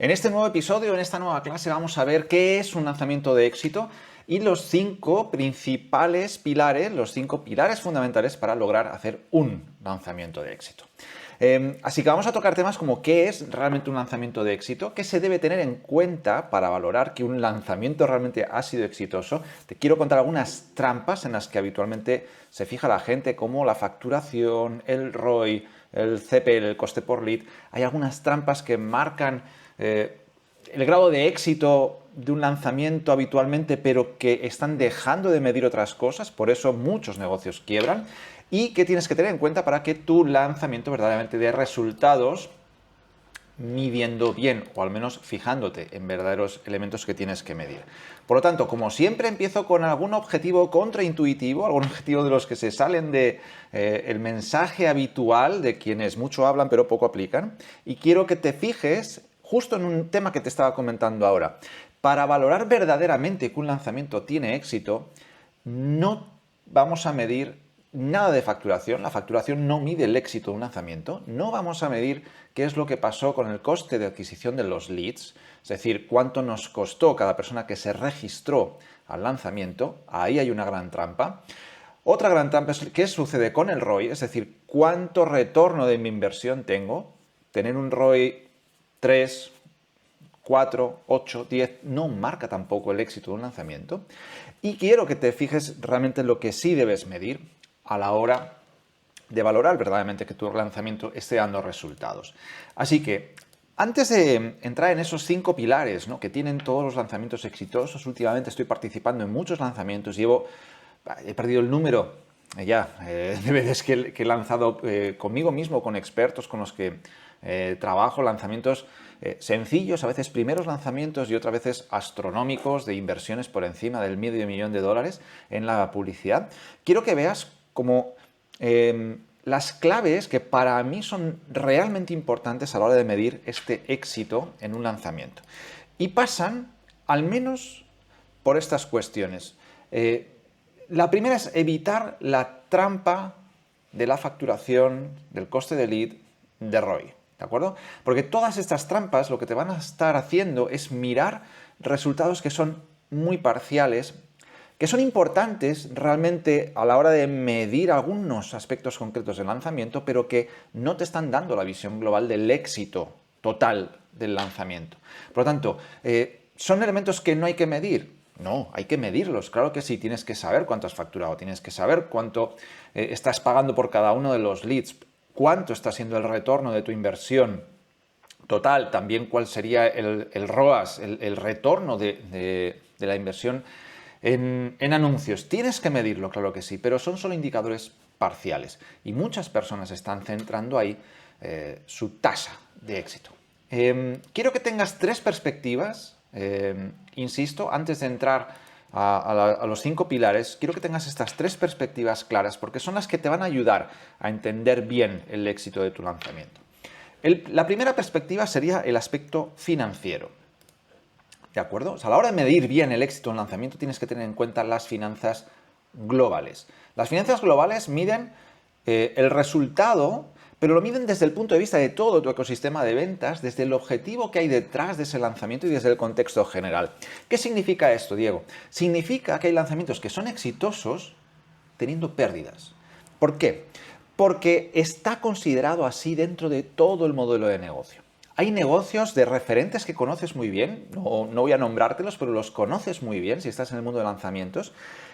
En este nuevo episodio, en esta nueva clase, vamos a ver qué es un lanzamiento de éxito y los 5 principales pilares, los 5 pilares fundamentales para lograr hacer un lanzamiento de éxito. Así que vamos a tocar temas como qué es realmente un lanzamiento de éxito, qué se debe tener en cuenta para valorar que un lanzamiento realmente ha sido exitoso. Te quiero contar algunas trampas en las que habitualmente se fija la gente, como la facturación, el ROI, el CPL, el coste por lead. Hay algunas trampas que marcan el grado de éxito de un lanzamiento habitualmente, pero que están dejando de medir otras cosas, por eso muchos negocios quiebran, y qué tienes que tener en cuenta para que tu lanzamiento verdaderamente dé resultados midiendo bien, o al menos fijándote en verdaderos elementos que tienes que medir. Por lo tanto, como siempre, empiezo con algún objetivo contraintuitivo, algún objetivo de los que se salen de el mensaje habitual de quienes mucho hablan pero poco aplican, y quiero que te fijes justo en un tema que te estaba comentando ahora. Para valorar verdaderamente que un lanzamiento tiene éxito, no vamos a medir nada de facturación. La facturación no mide el éxito de un lanzamiento. No vamos a medir qué es lo que pasó con el coste de adquisición de los leads, es decir, cuánto nos costó cada persona que se registró al lanzamiento. Ahí hay una gran trampa. Otra gran trampa es qué sucede con el ROI, es decir, cuánto retorno de mi inversión tengo. Tener un ROI 3, 4, 8, 10 no marca tampoco el éxito de un lanzamiento. Y quiero que te fijes realmente en lo que sí debes medir a la hora de valorar verdaderamente que tu lanzamiento esté dando resultados. Así que, antes de entrar en esos 5 pilares, ¿no?, que tienen todos los lanzamientos exitosos, últimamente estoy participando en muchos lanzamientos, he perdido el número de veces que he lanzado conmigo mismo, con expertos con los que trabajo, lanzamientos sencillos, a veces primeros lanzamientos y otras veces astronómicos, de inversiones por encima del $500,000 en la publicidad. Quiero que veas como las claves que para mí son realmente importantes a la hora de medir este éxito en un lanzamiento. Y pasan al menos por estas cuestiones. La primera es evitar la trampa de la facturación, del coste de lead, de ROI. ¿De acuerdo? Porque todas estas trampas lo que te van a estar haciendo es mirar resultados que son muy parciales, que son importantes realmente a la hora de medir algunos aspectos concretos del lanzamiento, pero que no te están dando la visión global del éxito total del lanzamiento. Por lo tanto, ¿son elementos que no hay que medir? No, hay que medirlos, claro que sí. Tienes que saber cuánto has facturado, tienes que saber cuánto estás pagando por cada uno de los leads, cuánto está siendo el retorno de tu inversión total, también cuál sería el ROAS, el retorno de la inversión en anuncios. Tienes que medirlo, claro que sí, pero son solo indicadores parciales y muchas personas están centrando ahí su tasa de éxito. Quiero que tengas 3 perspectivas, insisto, antes de entrar a los 5 pilares, quiero que tengas estas 3 perspectivas claras, porque son las que te van a ayudar a entender bien el éxito de tu lanzamiento. La primera perspectiva sería el aspecto financiero. ¿De acuerdo? O sea, a la hora de medir bien el éxito de un lanzamiento tienes que tener en cuenta las finanzas globales. Las finanzas globales miden el resultado, pero lo miden desde el punto de vista de todo tu ecosistema de ventas, desde el objetivo que hay detrás de ese lanzamiento y desde el contexto general. ¿Qué significa esto, Diego? Significa que hay lanzamientos que son exitosos teniendo pérdidas. ¿Por qué? Porque está considerado así dentro de todo el modelo de negocio. Hay negocios de referentes que conoces muy bien, no voy a nombrártelos, pero los conoces muy bien si estás en el mundo de lanzamientos,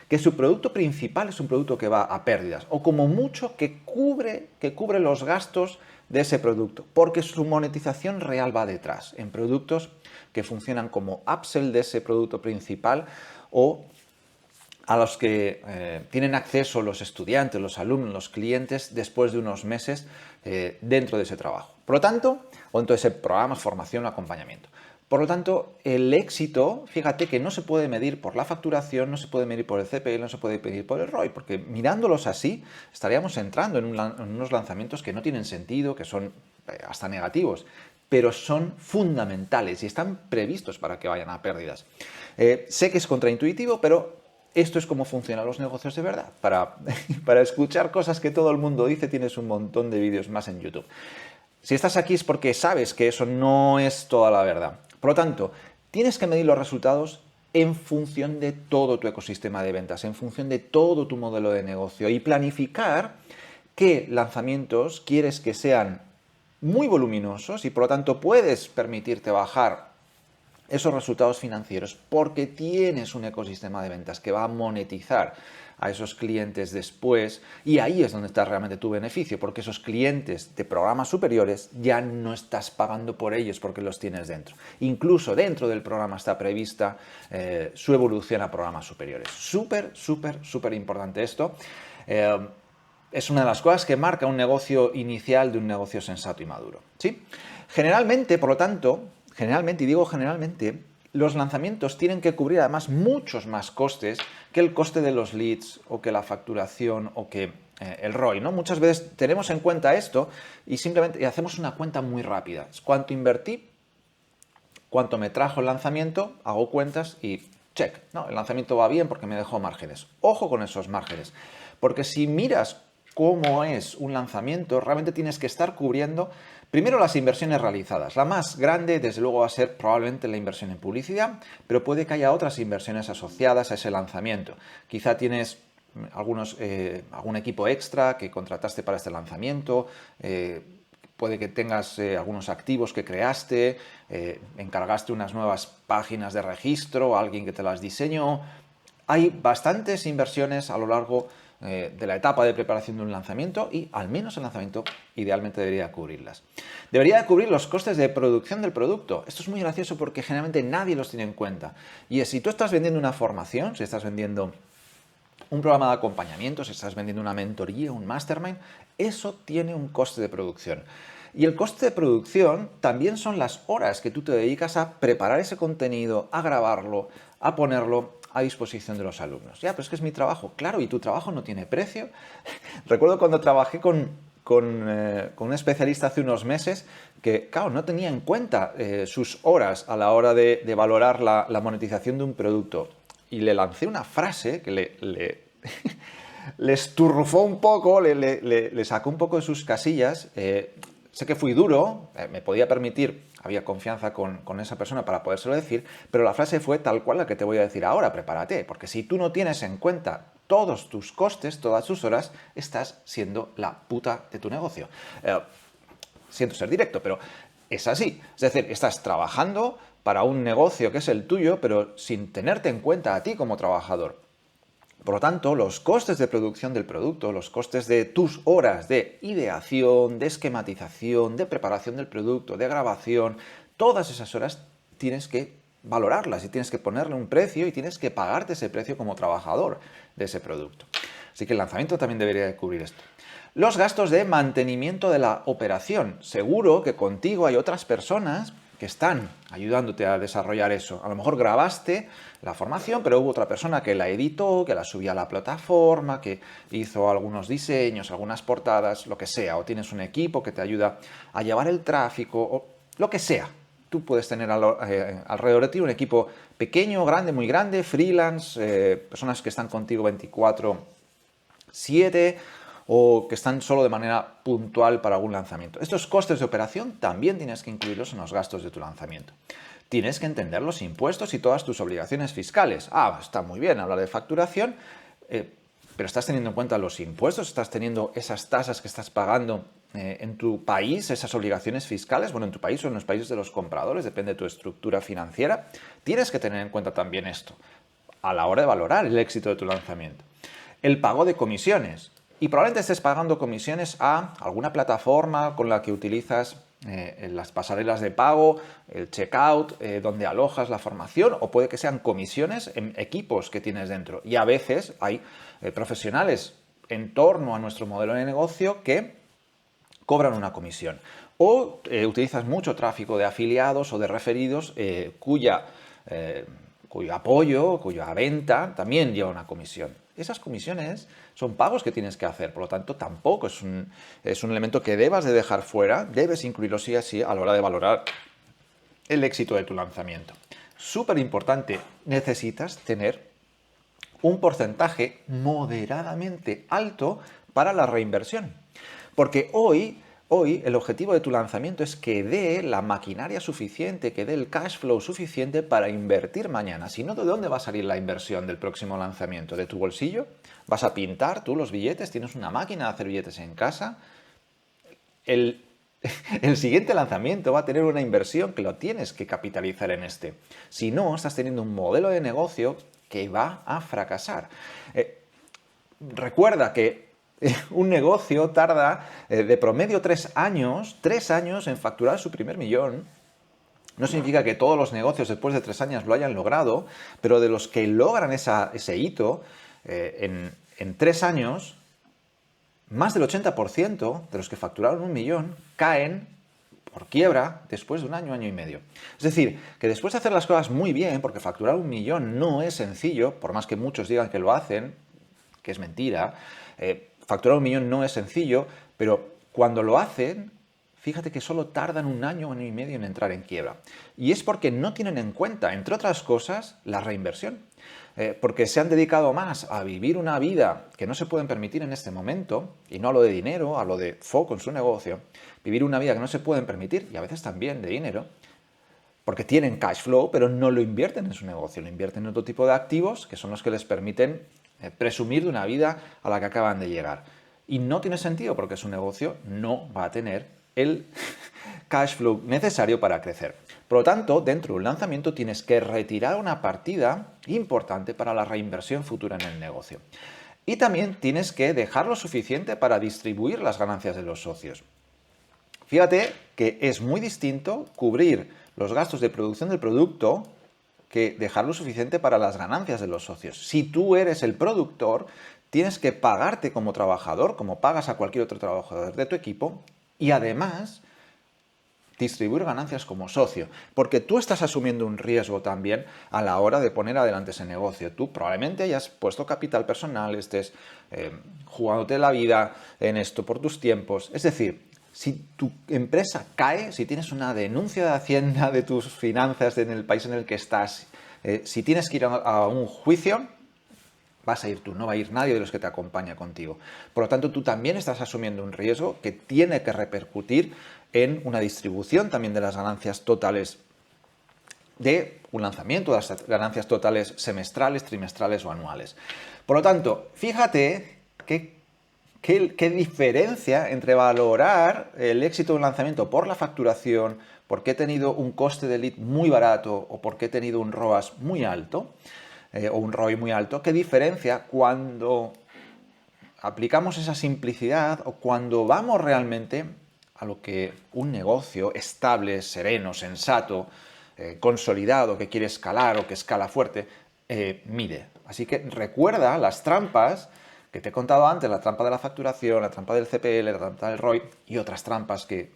que su producto principal es un producto que va a pérdidas, o como mucho que cubre los gastos de ese producto, porque su monetización real va detrás, en productos que funcionan como upsell de ese producto principal o a los que tienen acceso los estudiantes, los alumnos, los clientes después de unos meses dentro de ese trabajo. Por lo tanto, o dentro de ese programa, formación o acompañamiento. Por lo tanto, el éxito, fíjate que no se puede medir por la facturación, no se puede medir por el CPL, no se puede medir por el ROI, porque mirándolos así estaríamos entrando en unos lanzamientos que no tienen sentido, que son hasta negativos, pero son fundamentales y están previstos para que vayan a pérdidas. Sé que es contraintuitivo, pero esto es cómo funcionan los negocios de verdad. Para escuchar cosas que todo el mundo dice, tienes un montón de vídeos más en YouTube. Si estás aquí es porque sabes que eso no es toda la verdad. Por lo tanto, tienes que medir los resultados en función de todo tu ecosistema de ventas, en función de todo tu modelo de negocio y planificar qué lanzamientos quieres que sean muy voluminosos y por lo tanto puedes permitirte bajar esos resultados financieros porque tienes un ecosistema de ventas que va a monetizar a esos clientes después y ahí es donde está realmente tu beneficio, porque esos clientes de programas superiores ya no estás pagando por ellos porque los tienes dentro. Incluso dentro del programa está prevista su evolución a programas superiores. Súper importante esto. Es una de las cosas que marca un negocio inicial de un negocio sensato y maduro, ¿sí? Generalmente, por lo tanto, generalmente, y digo generalmente, los lanzamientos tienen que cubrir además muchos más costes que el coste de los leads o que la facturación o que el ROI, ¿no? Muchas veces tenemos en cuenta esto y simplemente hacemos una cuenta muy rápida. Es cuánto invertí, cuánto me trajo el lanzamiento, hago cuentas y check, ¿no? El lanzamiento va bien porque me dejó márgenes. Ojo con esos márgenes, porque si miras cómo es un lanzamiento, realmente tienes que estar cubriendo primero las inversiones realizadas. La más grande, desde luego, va a ser probablemente la inversión en publicidad, pero puede que haya otras inversiones asociadas a ese lanzamiento. Quizá tienes algún equipo extra que contrataste para este lanzamiento, puede que tengas algunos activos que creaste, encargaste unas nuevas páginas de registro a alguien que te las diseñó. Hay bastantes inversiones a lo largo de la etapa de preparación de un lanzamiento y al menos el lanzamiento idealmente debería cubrirlas. Debería cubrir los costes de producción del producto. Esto es muy gracioso porque generalmente nadie los tiene en cuenta. Y es, si tú estás vendiendo una formación, si estás vendiendo un programa de acompañamiento, si estás vendiendo una mentoría, un mastermind, eso tiene un coste de producción. Y el coste de producción también son las horas que tú te dedicas a preparar ese contenido, a grabarlo, a ponerlo a disposición de los alumnos. Ya, pero es que es mi trabajo. Claro, y tu trabajo no tiene precio. Recuerdo cuando trabajé con un especialista hace unos meses que, claro, no tenía en cuenta sus horas a la hora de valorar la monetización de un producto. Y le lancé una frase que le esturrufó un poco, le sacó un poco de sus casillas. Sé que fui duro, me podía permitir, había confianza con esa persona para podérselo decir, pero la frase fue tal cual la que te voy a decir ahora, prepárate, porque si tú no tienes en cuenta todos tus costes, todas tus horas, estás siendo la puta de tu negocio. Siento ser directo, pero es así. Es decir, estás trabajando para un negocio que es el tuyo, pero sin tenerte en cuenta a ti como trabajador. Por lo tanto, los costes de producción del producto, los costes de tus horas de ideación, de esquematización, de preparación del producto, de grabación, todas esas horas tienes que valorarlas y tienes que ponerle un precio y tienes que pagarte ese precio como trabajador de ese producto. Así que el lanzamiento también debería de cubrir esto. Los gastos de mantenimiento de la operación. Seguro que contigo hay otras personas que están ayudándote a desarrollar eso. A lo mejor grabaste la formación, pero hubo otra persona que la editó, que la subía a la plataforma, que hizo algunos diseños, algunas portadas, lo que sea. O tienes un equipo que te ayuda a llevar el tráfico, o lo que sea. Tú puedes tener alrededor de ti un equipo pequeño, grande, muy grande, freelance, personas que están contigo 24/7 o que están solo de manera puntual para algún lanzamiento. Estos costes de operación también tienes que incluirlos en los gastos de tu lanzamiento. Tienes que entender los impuestos y todas tus obligaciones fiscales. Está muy bien hablar de facturación, pero estás teniendo en cuenta los impuestos, estás teniendo esas tasas que estás pagando en tu país, esas obligaciones fiscales, bueno, en tu país o en los países de los compradores, depende de tu estructura financiera. Tienes que tener en cuenta también esto a la hora de valorar el éxito de tu lanzamiento. El pago de comisiones. Y probablemente estés pagando comisiones a alguna plataforma con la que utilizas las pasarelas de pago, el checkout, donde alojas la formación, o puede que sean comisiones en equipos que tienes dentro. Y a veces hay profesionales en torno a nuestro modelo de negocio que cobran una comisión. O utilizas mucho tráfico de afiliados o de referidos cuyo apoyo, cuya venta también lleva una comisión. Esas comisiones son pagos que tienes que hacer, por lo tanto tampoco es un elemento que debas de dejar fuera, debes incluirlo sí así a la hora de valorar el éxito de tu lanzamiento. Súper importante, necesitas tener un porcentaje moderadamente alto para la reinversión, porque hoy Hoy el objetivo de tu lanzamiento es que dé la maquinaria suficiente, que dé el cash flow suficiente para invertir mañana. Si no, ¿de dónde va a salir la inversión del próximo lanzamiento? ¿De tu bolsillo? ¿Vas a pintar tú los billetes? ¿Tienes una máquina de hacer billetes en casa? El, el siguiente lanzamiento va a tener una inversión que lo tienes que capitalizar en este. Si no, estás teniendo un modelo de negocio que va a fracasar. Recuerda que un negocio tarda de promedio 3 años en facturar su primer millón. No significa que todos los negocios después de 3 años lo hayan logrado, pero de los que logran ese hito en 3 años, más del 80% de los que facturaron 1 millón caen por quiebra después de un año, año y medio. Es decir, que después de hacer las cosas muy bien, porque facturar 1 millón no es sencillo, por más que muchos digan que lo hacen, que es mentira, facturar 1 millón no es sencillo, pero cuando lo hacen, fíjate que solo tardan un año y medio en entrar en quiebra. Y es porque no tienen en cuenta, entre otras cosas, la reinversión. Porque se han dedicado más a vivir una vida que no se pueden permitir en este momento, y no hablo de dinero, hablo de foco en su negocio, vivir una vida que no se pueden permitir, y a veces también de dinero, porque tienen cash flow, pero no lo invierten en su negocio, lo invierten en otro tipo de activos que son los que les permiten presumir de una vida a la que acaban de llegar. Y no tiene sentido porque su negocio no va a tener el cash flow necesario para crecer. Por lo tanto, dentro de un lanzamiento tienes que retirar una partida importante para la reinversión futura en el negocio. Y también tienes que dejar lo suficiente para distribuir las ganancias de los socios. Fíjate que es muy distinto cubrir los gastos de producción del producto que dejar lo suficiente para las ganancias de los socios. Si tú eres el productor, tienes que pagarte como trabajador, como pagas a cualquier otro trabajador de tu equipo, y además distribuir ganancias como socio, porque tú estás asumiendo un riesgo también a la hora de poner adelante ese negocio. Tú probablemente hayas puesto capital personal, estés jugándote la vida en esto por tus tiempos. Es decir, si tu empresa cae, si tienes una denuncia de Hacienda de tus finanzas en el país en el que estás, si tienes que ir a un juicio, vas a ir tú, no va a ir nadie de los que te acompaña contigo. Por lo tanto, tú también estás asumiendo un riesgo que tiene que repercutir en una distribución también de las ganancias totales de un lanzamiento, de las ganancias totales semestrales, trimestrales o anuales. Por lo tanto, fíjate qué diferencia entre valorar el éxito de un lanzamiento por la facturación, porque he tenido un coste de lead muy barato o porque he tenido un ROAS muy alto, o un ROI muy alto, qué diferencia cuando aplicamos esa simplicidad o cuando vamos realmente a lo que un negocio estable, sereno, sensato, consolidado, que quiere escalar o que escala fuerte, mide. Así que recuerda las trampas que te he contado antes, la trampa de la facturación, la trampa del CPL, la trampa del ROI y otras trampas que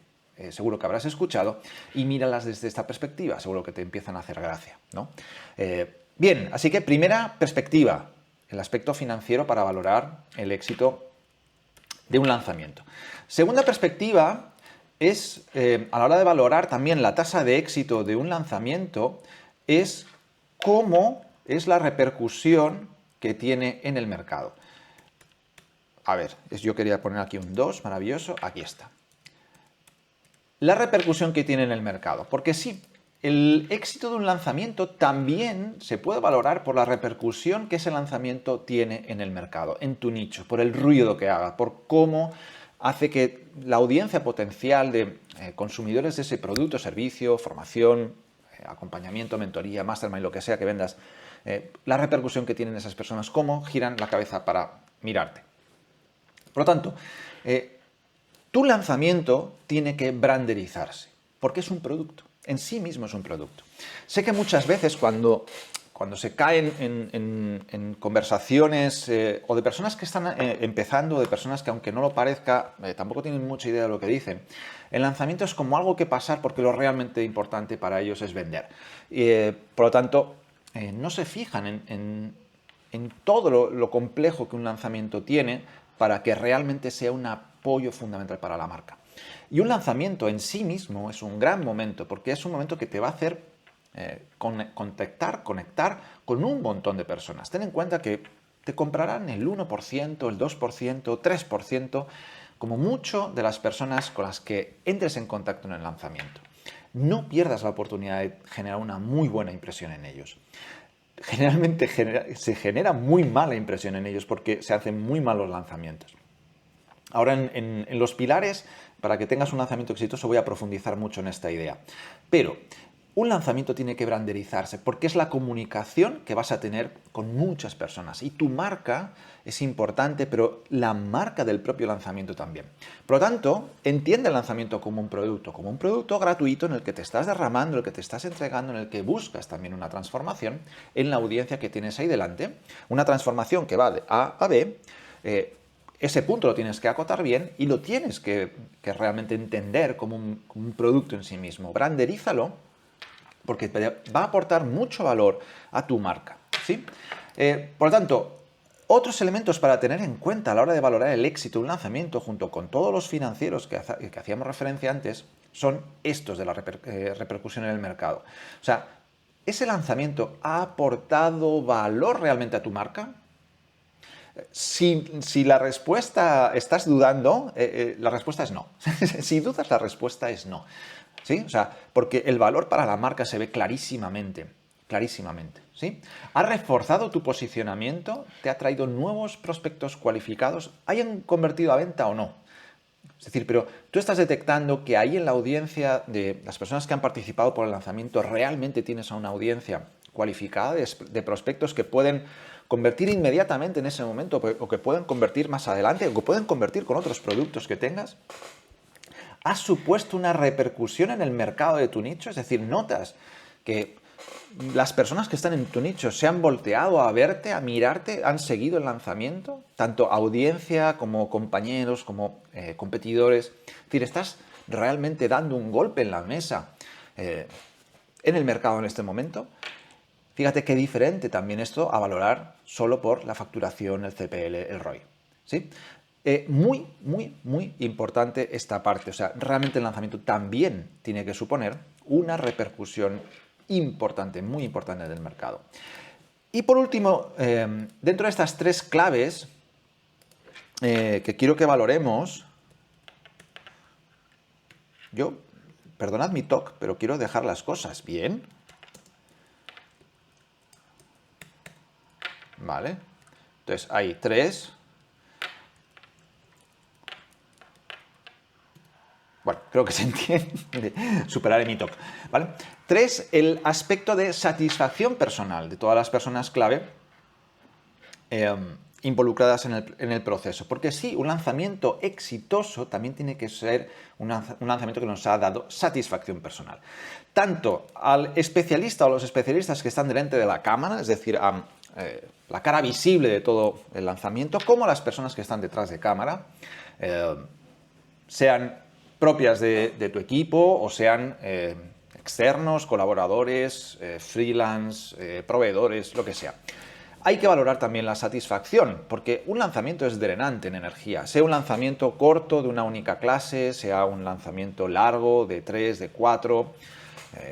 seguro que habrás escuchado, y míralas desde esta perspectiva, seguro que te empiezan a hacer gracia, ¿no? Bien, así que primera perspectiva, el aspecto financiero para valorar el éxito de un lanzamiento. Segunda perspectiva es, a la hora de valorar también la tasa de éxito de un lanzamiento, es cómo es la repercusión que tiene en el mercado. A ver, yo quería poner aquí un 2, maravilloso, aquí está. La repercusión que tiene en el mercado, porque sí, el éxito de un lanzamiento también se puede valorar por la repercusión que ese lanzamiento tiene en el mercado, en tu nicho, por el ruido que haga, por cómo hace que la audiencia potencial de consumidores de ese producto, servicio, formación, acompañamiento, mentoría, mastermind, lo que sea que vendas, la repercusión que tienen esas personas, cómo giran la cabeza para mirarte. Por lo tanto, tu lanzamiento tiene que branderizarse, porque es un producto. En sí mismo es un producto. Sé que muchas veces cuando se caen en conversaciones o de personas que están empezando, de personas que aunque no lo parezca, tampoco tienen mucha idea de lo que dicen, el lanzamiento es como algo que pasar porque lo realmente importante para ellos es vender. Por lo tanto, no se fijan en todo lo complejo que un lanzamiento tiene para que realmente sea un apoyo fundamental para la marca. Y un lanzamiento en sí mismo es un gran momento, porque es un momento que te va a hacer conectar con un montón de personas. Ten en cuenta que te comprarán el 1%, el 2%, 3%, como mucho de las personas con las que entres en contacto en el lanzamiento. No pierdas la oportunidad de generar una muy buena impresión en ellos. Generalmente se genera muy mala impresión en ellos porque se hacen muy malos lanzamientos. Ahora en los pilares, para que tengas un lanzamiento exitoso, voy a profundizar mucho en esta idea. Pero un lanzamiento tiene que branderizarse porque es la comunicación que vas a tener con muchas personas. Y tu marca es importante, pero la marca del propio lanzamiento también. Por lo tanto, entiende el lanzamiento como un producto gratuito en el que te estás derramando, en el que te estás entregando, en el que buscas también una transformación en la audiencia que tienes ahí delante. Una transformación que va de A a B. Ese punto lo tienes que acotar bien y lo tienes que realmente entender como un producto en sí mismo. Branderízalo porque va a aportar mucho valor a tu marca, ¿sí? Por lo tanto, otros elementos para tener en cuenta a la hora de valorar el éxito de un lanzamiento, junto con todos los financieros que hacíamos referencia antes, son estos de la repercusión en el mercado. O sea, ¿ese lanzamiento ha aportado valor realmente a tu marca? Si la respuesta estás dudando, la respuesta es no. Si dudas, la respuesta es no. ¿Sí? O sea, porque el valor para la marca se ve clarísimamente. Clarísimamente. ¿Sí? ¿Ha reforzado tu posicionamiento? ¿Te ha traído nuevos prospectos cualificados? ¿Hayan convertido a venta o no? Es decir, pero tú estás detectando que ahí en la audiencia de las personas que han participado por el lanzamiento realmente tienes a una audiencia cualificada de prospectos que pueden convertir inmediatamente en ese momento o que pueden convertir más adelante o que pueden convertir con otros productos que tengas. ¿Ha supuesto una repercusión en el mercado de tu nicho? Es decir, notas que las personas que están en tu nicho se han volteado a verte, a mirarte, han seguido el lanzamiento, tanto audiencia como compañeros, como competidores. Es decir, estás realmente dando un golpe en la mesa en el mercado en este momento. Fíjate qué diferente también esto a valorar solo por la facturación, el CPL, el ROI. ¿Sí? Muy, muy, muy importante esta parte. O sea, realmente el lanzamiento también tiene que suponer una repercusión importante, muy importante del mercado. Y por último, dentro de estas tres claves que quiero que valoremos, yo, perdonad mi toque, pero quiero dejar las cosas bien. ¿Vale? Entonces hay tres. Bueno, creo que se entiende. Superaré mi toque. ¿Vale? 3. El aspecto de satisfacción personal de todas las personas clave involucradas en el proceso. Porque sí, un lanzamiento exitoso también tiene que ser un lanzamiento que nos ha dado satisfacción personal. Tanto al especialista o a los especialistas que están delante de la cámara, es decir, a la cara visible de todo el lanzamiento, como a las personas que están detrás de cámara, sean propias de tu equipo o sean externos, colaboradores, freelance, proveedores, lo que sea. Hay que valorar también la satisfacción, porque un lanzamiento es drenante en energía. Sea un lanzamiento corto de una única clase, sea un lanzamiento largo de 3, de 4,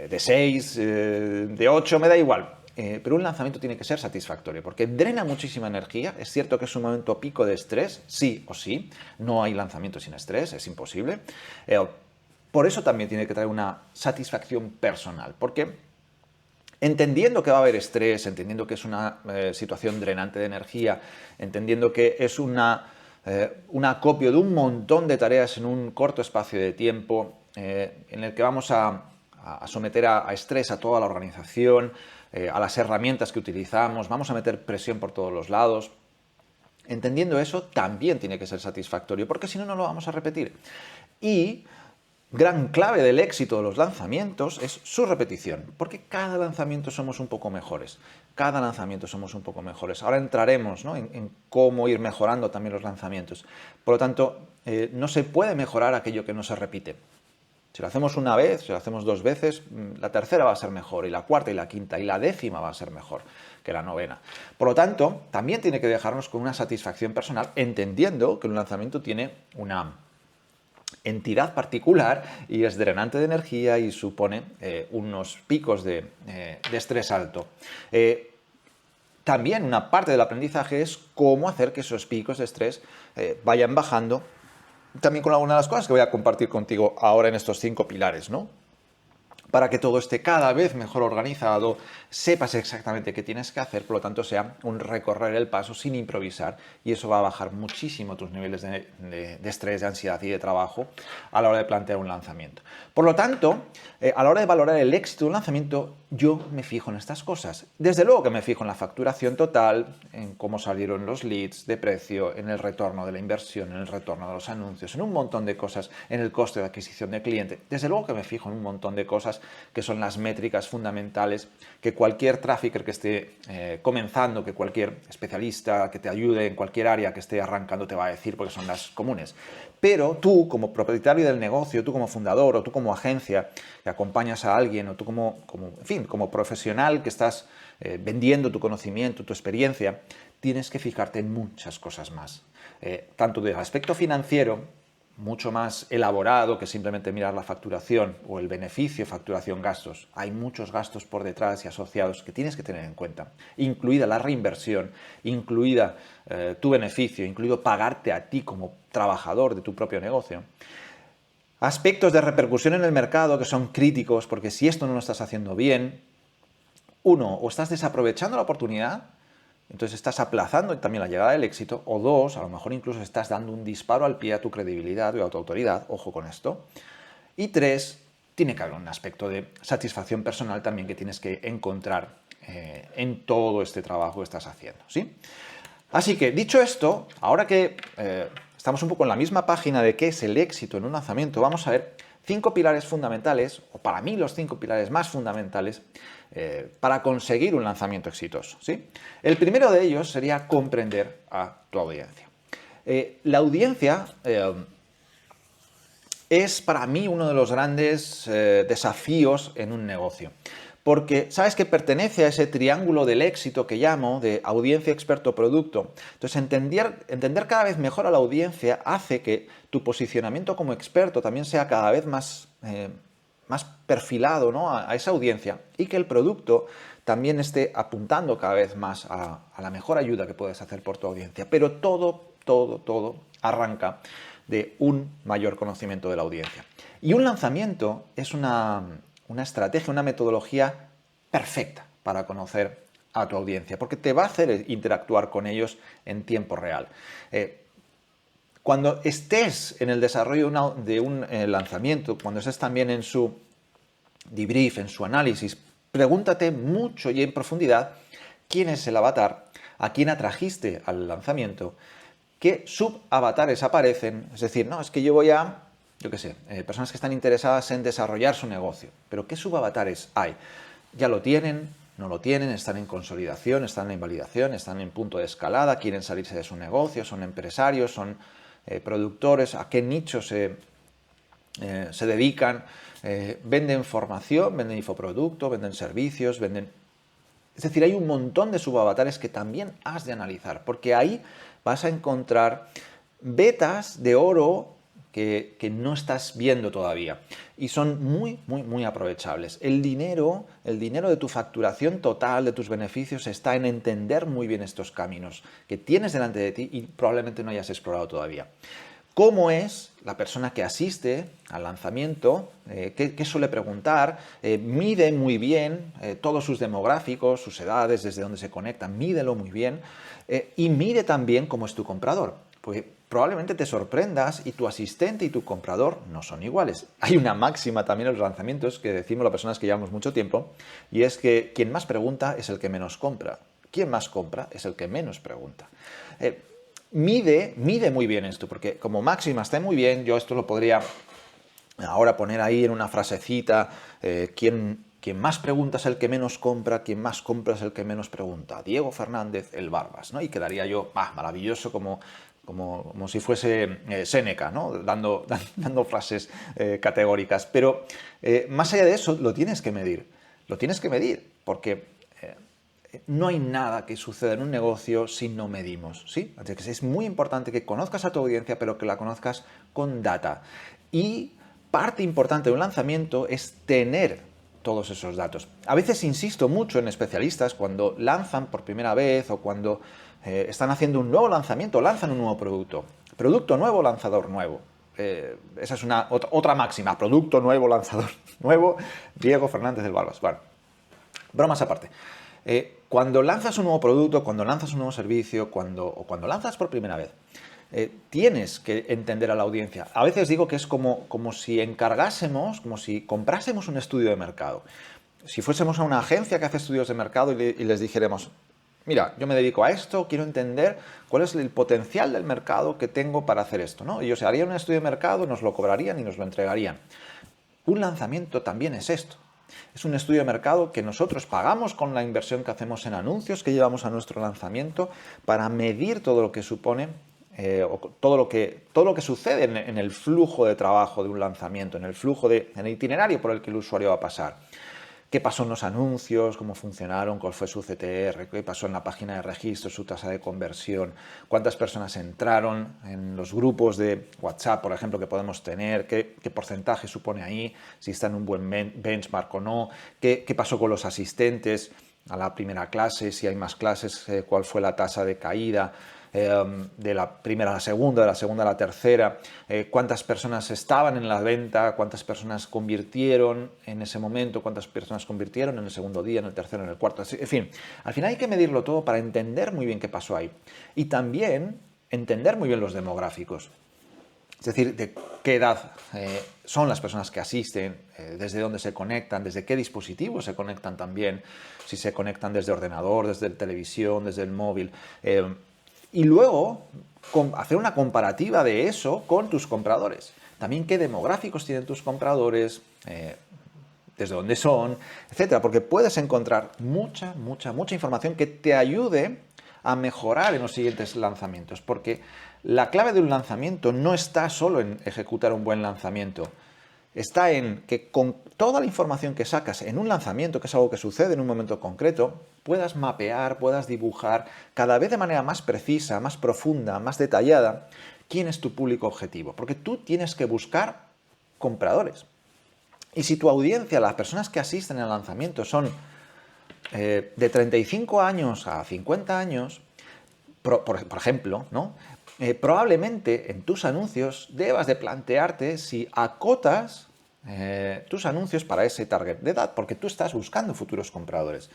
de 6, de 8, me da igual. Pero un lanzamiento tiene que ser satisfactorio, porque drena muchísima energía. Es cierto que es un momento pico de estrés, sí o sí. No hay lanzamiento sin estrés, es imposible. Por eso también tiene que traer una satisfacción personal, porque entendiendo que va a haber estrés, entendiendo que es una situación drenante de energía, entendiendo que es un acopio de un montón de tareas en un corto espacio de tiempo, en el que vamos a someter a estrés a toda la organización, a las herramientas que utilizamos, vamos a meter presión por todos los lados. Entendiendo eso, también tiene que ser satisfactorio, porque si no, no lo vamos a repetir. Y gran clave del éxito de los lanzamientos es su repetición, porque cada lanzamiento somos un poco mejores. Cada lanzamiento somos un poco mejores. Ahora entraremos, ¿no?, en cómo ir mejorando también los lanzamientos. Por lo tanto, no se puede mejorar aquello que no se repite. Si lo hacemos una vez, si lo hacemos 2 veces, la tercera va a ser mejor, y la cuarta y la quinta, y la 10ª va a ser mejor que la 9ª. Por lo tanto, también tiene que dejarnos con una satisfacción personal, entendiendo que un lanzamiento tiene una entidad particular y es drenante de energía y supone unos picos de estrés alto. También una parte del aprendizaje es cómo hacer que esos picos de estrés vayan bajando también con algunas de las cosas que voy a compartir contigo ahora en estos 5 pilares, ¿no? Para que todo esté cada vez mejor organizado, sepas exactamente qué tienes que hacer, por lo tanto sea un recorrer el paso sin improvisar, y eso va a bajar muchísimo tus niveles de estrés, de ansiedad y de trabajo a la hora de plantear un lanzamiento. Por lo tanto, a la hora de valorar el éxito de un lanzamiento, yo me fijo en estas cosas. Desde luego que me fijo en la facturación total, en cómo salieron los leads de precio, en el retorno de la inversión, en el retorno de los anuncios, en un montón de cosas, en el coste de adquisición de cliente. Desde luego que me fijo en un montón de cosas que son las métricas fundamentales que cualquier trafficker que esté comenzando, que cualquier especialista que te ayude en cualquier área que esté arrancando te va a decir, porque son las comunes. Pero tú, como propietario del negocio, tú como fundador, o tú como agencia que acompañas a alguien, o tú en fin, como profesional que estás vendiendo tu conocimiento, tu experiencia, tienes que fijarte en muchas cosas más. Tanto del aspecto financiero, mucho más elaborado que simplemente mirar la facturación o el beneficio, facturación, gastos. Hay muchos gastos por detrás y asociados que tienes que tener en cuenta, incluida la reinversión, incluida tu beneficio, incluido pagarte a ti como trabajador de tu propio negocio. Aspectos de repercusión en el mercado que son críticos, porque si esto no lo estás haciendo bien, uno, o estás desaprovechando la oportunidad, entonces estás aplazando también la llegada del éxito, o dos, a lo mejor incluso estás dando un disparo al pie a tu credibilidad o a tu autoridad, ojo con esto. Y tres, tiene que haber un aspecto de satisfacción personal también que tienes que encontrar en todo este trabajo que estás haciendo, ¿sí? Así que, dicho esto, ahora que estamos un poco en la misma página de qué es el éxito en un lanzamiento, vamos a ver 5 pilares fundamentales, o para mí los 5 pilares más fundamentales, para conseguir un lanzamiento exitoso, ¿sí? El primero de ellos sería comprender a tu audiencia. La audiencia es para mí uno de los grandes desafíos en un negocio. Porque sabes que pertenece a ese triángulo del éxito que llamo de audiencia, experto, producto. Entonces, entender cada vez mejor a la audiencia hace que tu posicionamiento como experto también sea cada vez más perfilado, ¿no?, a esa audiencia, y que el producto también esté apuntando cada vez más a la mejor ayuda que puedes hacer por tu audiencia. Pero todo arranca de un mayor conocimiento de la audiencia. Y un lanzamiento es una estrategia, una metodología perfecta para conocer a tu audiencia, porque te va a hacer interactuar con ellos en tiempo real. Cuando estés en el desarrollo de un lanzamiento, cuando estés también en su debrief, en su análisis, pregúntate mucho y en profundidad quién es el avatar, a quién atrajiste al lanzamiento, qué subavatares aparecen. Es decir, no, es que yo voy a, yo qué sé, personas que están interesadas en desarrollar su negocio, pero ¿qué subavatares hay? ¿Ya lo tienen? ¿No lo tienen? ¿Están en consolidación? ¿Están en validación? ¿Están en punto de escalada? ¿Quieren salirse de su negocio? ¿Son empresarios? ¿Son productores? ¿A qué nicho se dedican? ¿Venden formación? ¿Venden infoproducto? ¿Venden servicios? ¿Venden...? Es decir, hay un montón de subavatares que también has de analizar, porque ahí vas a encontrar vetas de oro que no estás viendo todavía y son muy aprovechables. El dinero de tu facturación total, de tus beneficios, está en entender muy bien estos caminos que tienes delante de ti y probablemente no hayas explorado todavía. ¿Cómo es la persona que asiste al lanzamiento? ¿Qué suele preguntar? Mide muy bien todos sus demográficos, sus edades, desde dónde se conectan, mídelo muy bien. Y mide también cómo es tu comprador, porque probablemente te sorprendas y tu asistente y tu comprador no son iguales. Hay una máxima también en los lanzamientos que decimos las personas que llevamos mucho tiempo, y es que quien más pregunta es el que menos compra. Quien más compra es el que menos pregunta. Mide muy bien esto, porque como máxima está muy bien. Yo esto lo podría ahora poner ahí en una frasecita, quien más pregunta es el que menos compra, quien más compra es el que menos pregunta. Diego Fernández, el Barbas, ¿no? Y quedaría yo maravilloso como si fuese Séneca, ¿no?, dando frases categóricas. Pero más allá de eso, lo tienes que medir. Lo tienes que medir, porque no hay nada que suceda en un negocio si no medimos, ¿sí? Así que es muy importante que conozcas a tu audiencia, pero que la conozcas con data. Y parte importante de un lanzamiento es tener todos esos datos. A veces insisto mucho en especialistas cuando lanzan por primera vez o cuando están haciendo un nuevo lanzamiento, lanzan un nuevo producto. Producto nuevo, lanzador nuevo. esa es otra máxima, producto nuevo, lanzador nuevo, Diego Fernández del Balbas. Bueno, bromas aparte. Cuando lanzas un nuevo producto, cuando lanzas un nuevo servicio, o cuando lanzas por primera vez, tienes que entender a la audiencia. A veces digo que es como si encargásemos, como si comprásemos un estudio de mercado. Si fuésemos a una agencia que hace estudios de mercado y les dijéramos, mira, yo me dedico a esto, quiero entender cuál es el potencial del mercado que tengo para hacer esto, ¿no? Ellos harían un estudio de mercado, nos lo cobrarían y nos lo entregarían. Un lanzamiento también es esto. Es un estudio de mercado que nosotros pagamos con la inversión que hacemos en anuncios que llevamos a nuestro lanzamiento para medir todo lo que supone, todo lo que sucede en el flujo de trabajo de un lanzamiento, en el itinerario por el que el usuario va a pasar. ¿Qué pasó en los anuncios? ¿Cómo funcionaron? ¿Cuál fue su CTR? ¿Qué pasó en la página de registro? ¿Su tasa de conversión? ¿Cuántas personas entraron en los grupos de WhatsApp, por ejemplo, que podemos tener? ¿Qué porcentaje supone ahí? ¿Si está en un buen benchmark o no? ¿Qué pasó con los asistentes a la primera clase? ¿Si hay más clases? ¿Cuál fue la tasa de caída? De la primera a la segunda, de la segunda a la tercera, cuántas personas estaban en la venta, cuántas personas convirtieron en ese momento, cuántas personas convirtieron en el segundo día, en el tercero, en el cuarto, en fin, al final hay que medirlo todo para entender muy bien qué pasó ahí y también entender muy bien los demográficos. Es decir, de qué edad son las personas que asisten, desde dónde se conectan, desde qué dispositivos se conectan también, si se conectan desde ordenador, desde televisión, desde el móvil. Y luego hacer una comparativa de eso con tus compradores. También qué demográficos tienen tus compradores, desde dónde son, etcétera. Porque puedes encontrar mucha información que te ayude a mejorar en los siguientes lanzamientos. Porque la clave de un lanzamiento no está solo en ejecutar un buen lanzamiento. Está en que con toda la información que sacas en un lanzamiento, que es algo que sucede en un momento concreto, puedas mapear, puedas dibujar cada vez de manera más precisa, más profunda, más detallada, quién es tu público objetivo. Porque tú tienes que buscar compradores. Y si tu audiencia, las personas que asisten al lanzamiento son de 35 años a 50 años, por ejemplo, ¿no? Probablemente en tus anuncios debas de plantearte si acotas tus anuncios para ese target de edad, porque tú estás buscando futuros compradores,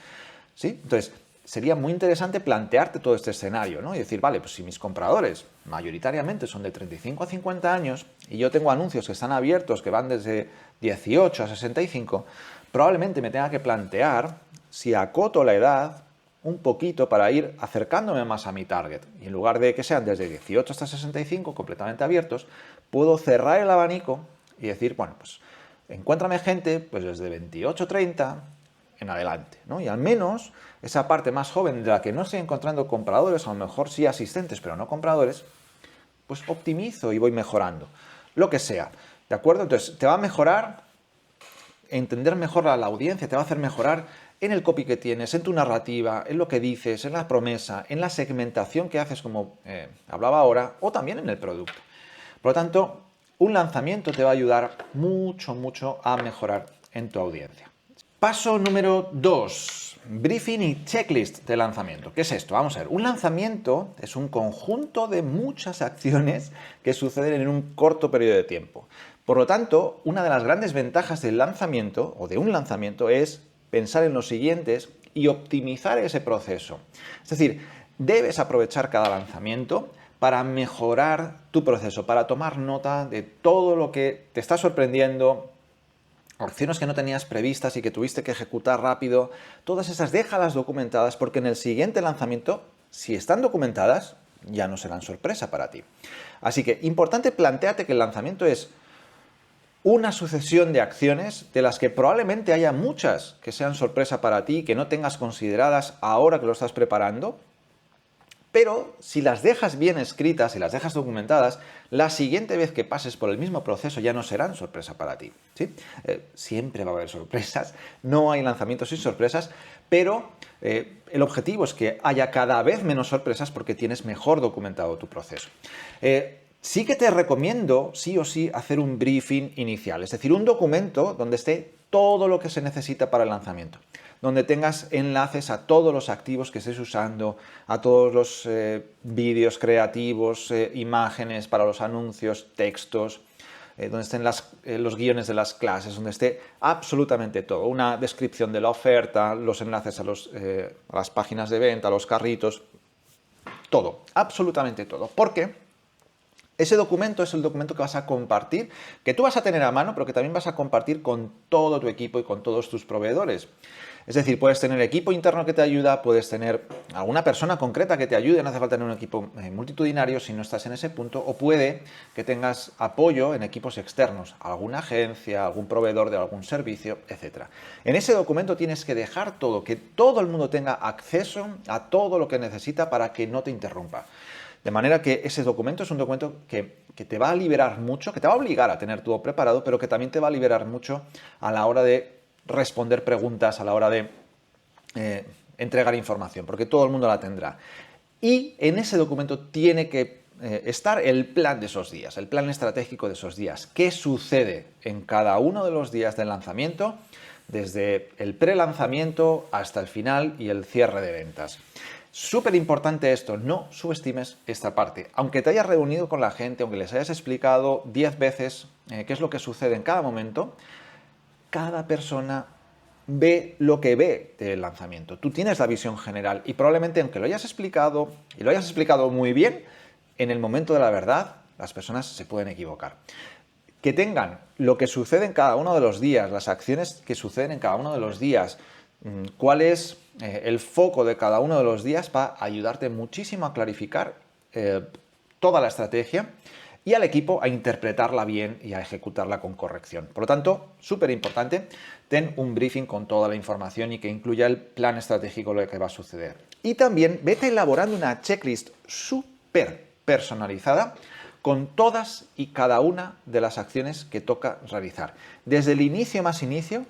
¿sí? Entonces, sería muy interesante plantearte todo este escenario, ¿no? Y decir, vale, pues si mis compradores mayoritariamente son de 35 a 50 años y yo tengo anuncios que están abiertos, que van desde 18 a 65, probablemente me tenga que plantear si acoto la edad un poquito para ir acercándome más a mi target. Y en lugar de que sean desde 18 hasta 65 completamente abiertos, puedo cerrar el abanico y decir, bueno, pues encuéntrame gente pues desde 28 30 en adelante, ¿no? Y al menos esa parte más joven de la que no estoy encontrando compradores, a lo mejor sí asistentes, pero no compradores, pues optimizo y voy mejorando. Lo que sea, ¿de acuerdo? Entonces, te va a mejorar, entender mejor a la audiencia, te va a hacer mejorar en el copy que tienes, en tu narrativa, en lo que dices, en la promesa, en la segmentación que haces, como hablaba ahora, o también en el producto. Por lo tanto, un lanzamiento te va a ayudar mucho a mejorar en tu audiencia. Paso número 2, briefing y checklist de lanzamiento. ¿Qué es esto? Vamos a ver, un lanzamiento es un conjunto de muchas acciones que suceden en un corto periodo de tiempo. Por lo tanto, una de las grandes ventajas del lanzamiento o de un lanzamiento es pensar en los siguientes y optimizar ese proceso. Es decir, debes aprovechar cada lanzamiento para mejorar tu proceso, para tomar nota de todo lo que te está sorprendiendo, acciones que no tenías previstas y que tuviste que ejecutar rápido. Todas esas déjalas documentadas porque en el siguiente lanzamiento, si están documentadas, ya no serán sorpresa para ti. Así que importante, plantéate que el lanzamiento es una sucesión de acciones de las que probablemente haya muchas que sean sorpresa para ti, que no tengas consideradas ahora que lo estás preparando, pero si las dejas bien escritas y las dejas documentadas, la siguiente vez que pases por el mismo proceso ya no serán sorpresa para ti, ¿sí? Siempre va a haber sorpresas, no hay lanzamientos sin sorpresas, pero el objetivo es que haya cada vez menos sorpresas porque tienes mejor documentado tu proceso. Sí que te recomiendo, sí o sí, hacer un briefing inicial, es decir, un documento donde esté todo lo que se necesita para el lanzamiento, donde tengas enlaces a todos los activos que estés usando, a todos los vídeos creativos, imágenes para los anuncios, textos, donde estén los guiones de las clases, donde esté absolutamente todo, una descripción de la oferta, los enlaces a las páginas de venta, a los carritos, todo, absolutamente todo. ¿Por qué? Ese documento es el documento que vas a compartir, que tú vas a tener a mano, pero que también vas a compartir con todo tu equipo y con todos tus proveedores. Es decir, puedes tener equipo interno que te ayuda, puedes tener alguna persona concreta que te ayude, no hace falta tener un equipo multitudinario si no estás en ese punto, o puede que tengas apoyo en equipos externos, alguna agencia, algún proveedor de algún servicio, etc. En ese documento tienes que dejar todo, que todo el mundo tenga acceso a todo lo que necesita para que no te interrumpa. De manera que ese documento es un documento que te va a liberar mucho, que te va a obligar a tener todo preparado, pero que también te va a liberar mucho a la hora de responder preguntas, a la hora de entregar información, porque todo el mundo la tendrá. Y en ese documento tiene que estar el plan de esos días, el plan estratégico de esos días. ¿Qué sucede en cada uno de los días del lanzamiento? Desde el pre-lanzamiento hasta el final y el cierre de ventas. Súper importante esto, no subestimes esta parte. Aunque te hayas reunido con la gente, aunque les hayas explicado 10 veces qué es lo que sucede en cada momento, cada persona ve lo que ve del lanzamiento. Tú tienes la visión general y probablemente aunque lo hayas explicado y lo hayas explicado muy bien, en el momento de la verdad las personas se pueden equivocar. Que tengan lo que sucede en cada uno de los días, las acciones que suceden en cada uno de los días, cuál es el foco de cada uno de los días va a ayudarte muchísimo a clarificar toda la estrategia y al equipo a interpretarla bien y a ejecutarla con corrección. Por lo tanto, súper importante, ten un briefing con toda la información y que incluya el plan estratégico de lo que va a suceder. Y también vete elaborando una checklist súper personalizada con todas y cada una de las acciones que toca realizar. Desde el inicio más inicio,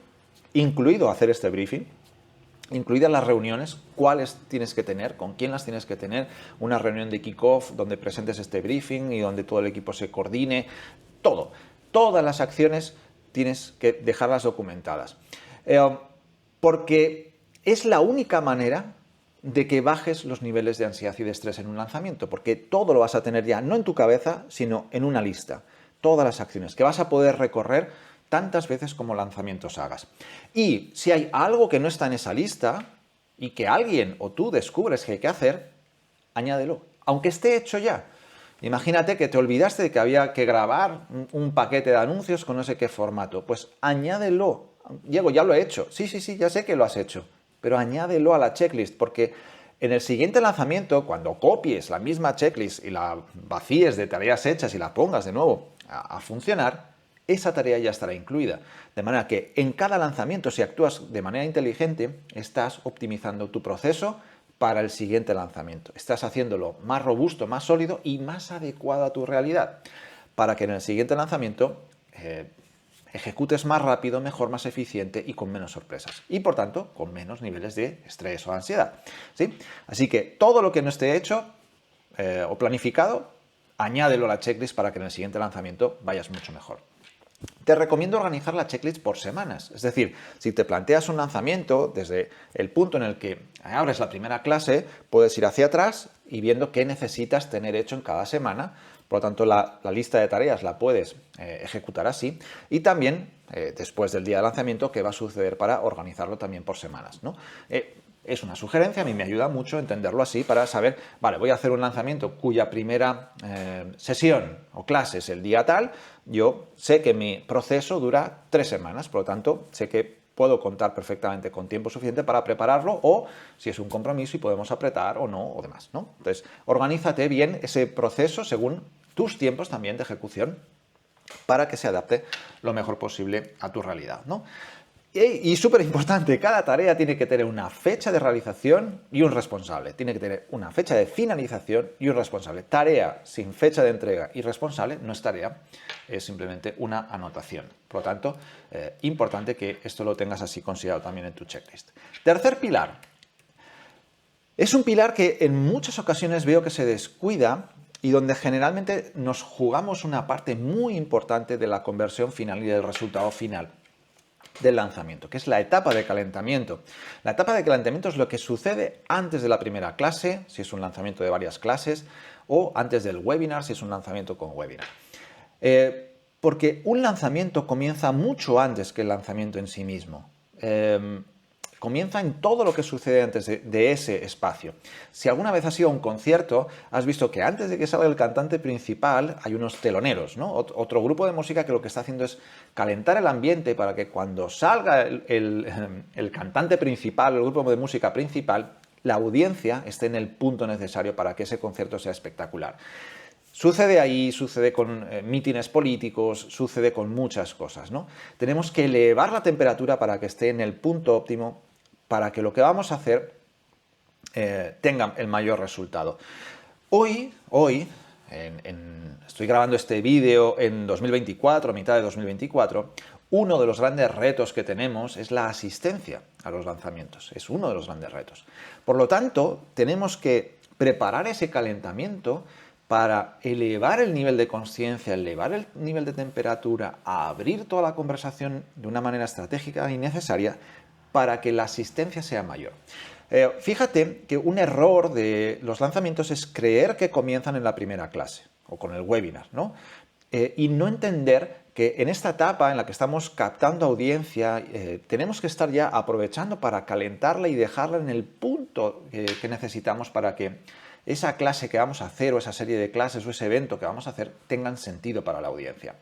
incluido hacer este briefing, incluidas las reuniones, cuáles tienes que tener, con quién las tienes que tener, una reunión de kickoff donde presentes este briefing y donde todo el equipo se coordine, todo. Todas las acciones tienes que dejarlas documentadas. Porque es la única manera de que bajes los niveles de ansiedad y de estrés en un lanzamiento, porque todo lo vas a tener ya, no en tu cabeza, sino en una lista. Todas las acciones que vas a poder recorrer tantas veces como lanzamientos hagas. Y si hay algo que no está en esa lista y que alguien o tú descubres que hay que hacer, añádelo, aunque esté hecho ya. Imagínate que te olvidaste de que había que grabar un paquete de anuncios con no sé qué formato. Pues añádelo. Diego, ya lo he hecho. Sí, ya sé que lo has hecho. Pero añádelo a la checklist, porque en el siguiente lanzamiento, cuando copies la misma checklist y la vacíes de tareas hechas y la pongas de nuevo a funcionar, esa tarea ya estará incluida. De manera que en cada lanzamiento, si actúas de manera inteligente, estás optimizando tu proceso para el siguiente lanzamiento. Estás haciéndolo más robusto, más sólido y más adecuado a tu realidad, para que en el siguiente lanzamiento ejecutes más rápido, mejor, más eficiente y con menos sorpresas. Y por tanto, con menos niveles de estrés o ansiedad. ¿Sí? Así que todo lo que no esté hecho o planificado, añádelo a la checklist para que en el siguiente lanzamiento vayas mucho mejor. Te recomiendo organizar la checklist por semanas. Es decir, si te planteas un lanzamiento desde el punto en el que abres la primera clase, puedes ir hacia atrás y viendo qué necesitas tener hecho en cada semana. Por lo tanto, la lista de tareas la puedes ejecutar así. Y también, después del día de lanzamiento, qué va a suceder para organizarlo también por semanas, ¿no? Es una sugerencia, a mí me ayuda mucho entenderlo así para saber, vale, voy a hacer un lanzamiento cuya primera sesión o clase es el día tal, yo sé que mi proceso dura 3 semanas, por lo tanto, sé que puedo contar perfectamente con tiempo suficiente para prepararlo o si es un compromiso y podemos apretar o no o demás, ¿no? Entonces, organízate bien ese proceso según tus tiempos también de ejecución para que se adapte lo mejor posible a tu realidad, ¿no? Y súper importante, cada tarea tiene que tener una fecha de realización y un responsable. Tiene que tener una fecha de finalización y un responsable. Tarea sin fecha de entrega y responsable no es tarea, es simplemente una anotación. Por lo tanto, importante que esto lo tengas así considerado también en tu checklist. Tercer pilar. Es un pilar que en muchas ocasiones veo que se descuida y donde generalmente nos jugamos una parte muy importante de la conversión final y del resultado final del lanzamiento, que es la etapa de calentamiento. La etapa de calentamiento es lo que sucede antes de la primera clase, si es un lanzamiento de varias clases, o antes del webinar, si es un lanzamiento con webinar. Porque un lanzamiento comienza mucho antes que el lanzamiento en sí mismo. Comienza en todo lo que sucede antes de ese espacio. Si alguna vez has ido a un concierto, has visto que antes de que salga el cantante principal hay unos teloneros, ¿no? Otro grupo de música que lo que está haciendo es calentar el ambiente para que cuando salga el cantante principal, el grupo de música principal, la audiencia esté en el punto necesario para que ese concierto sea espectacular. Sucede ahí, sucede con mítines políticos, sucede con muchas cosas, ¿no? Tenemos que elevar la temperatura para que esté en el punto óptimo, para que lo que vamos a hacer tenga el mayor resultado. Hoy estoy grabando este vídeo en 2024, a mitad de 2024, uno de los grandes retos que tenemos es la asistencia a los lanzamientos. Es uno de los grandes retos. Por lo tanto, tenemos que preparar ese calentamiento para elevar el nivel de conciencia, elevar el nivel de temperatura, abrir toda la conversación de una manera estratégica y necesaria para que la asistencia sea mayor. Fíjate que un error de los lanzamientos es creer que comienzan en la primera clase o con el webinar, ¿no? Y no entender que en esta etapa en la que estamos captando audiencia, tenemos que estar ya aprovechando para calentarla y dejarla en el punto que necesitamos para que esa clase que vamos a hacer o esa serie de clases o ese evento que vamos a hacer tengan sentido para la audiencia.